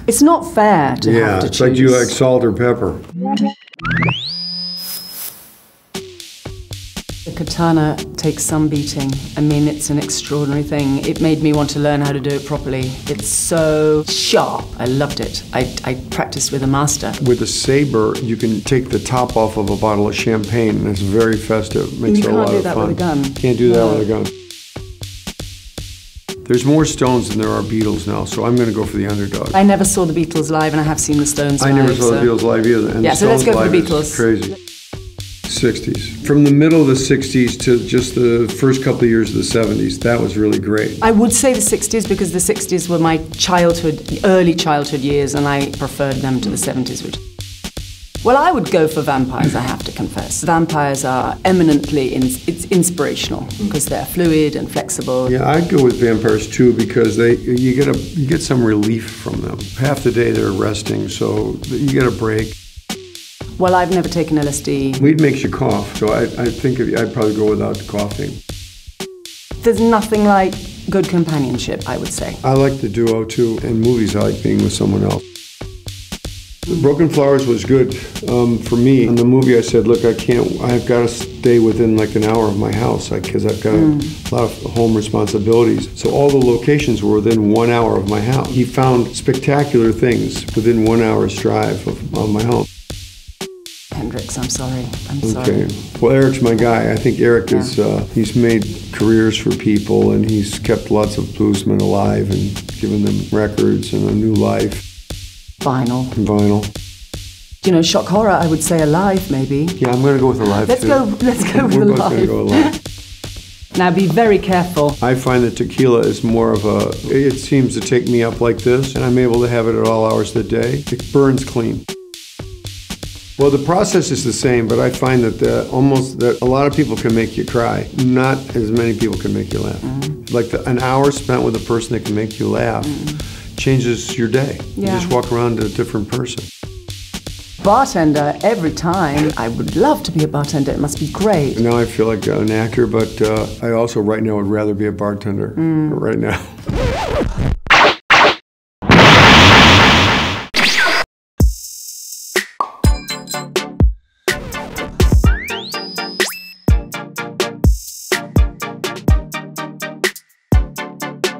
It's not fair to have to choose. Yeah, it's like, do you like salt or pepper? The katana takes some beating. I mean, it's an extraordinary thing. It made me want to learn how to do it properly. It's so sharp. I loved it. I practiced with a master. With a saber, you can take the top off of a bottle of champagne, and it's very festive. Makes it a lot of fun. You can't do that with a gun. Can't do that with a gun. There's more Stones than there are Beatles now, so I'm going to go for the underdog. I never saw the Beatles live, and I have seen the Stones live. I never saw the Beatles live either. And yeah, the so let's Stones go for the live Beatles. is crazy. 60s. From the middle of the 60s to just the first couple of years of the 70s, that was really great. I would say the 60s because the 60s were my childhood, early childhood years, and I preferred them to the 70s. Well, I would go for vampires, I have to confess. Vampires are eminently it's inspirational because they're fluid and flexible. Yeah, I'd go with vampires too because you get some relief from them. Half the day they're resting, so you get a break. Well, I've never taken LSD. Weed makes you cough, so I think I'd probably go without coughing. There's nothing like good companionship, I would say. I like the duo too. In movies, I like being with someone else. Broken Flowers was good for me. In the movie, I said, look, I've got to stay within like an hour of my house because I've got a lot of home responsibilities. So all the locations were within 1 hour of my house. He found spectacular things within 1 hour's drive of my home. Hendrix, I'm sorry. I'm Okay. sorry. Well, Eric's my guy. I think Eric is, he's made careers for people and he's kept lots of bluesmen alive and given them records and a new life. Vinyl. You know, shock horror, I would say alive, maybe. Yeah, I'm going to go with alive Let's too. go with alive. We're both going to go alive. Now be very careful. I find that tequila is more of it seems to take me up like this, and I'm able to have it at all hours of the day. It burns clean. Well, the process is the same, but I find that a lot of people can make you cry. Not as many people can make you laugh. Like an hour spent with a person that can make you laugh changes your day. You just walk around a different person. Bartender, every time. I would love to be a bartender. It must be great. Now I feel like an actor, but I also right now would rather be a bartender right now.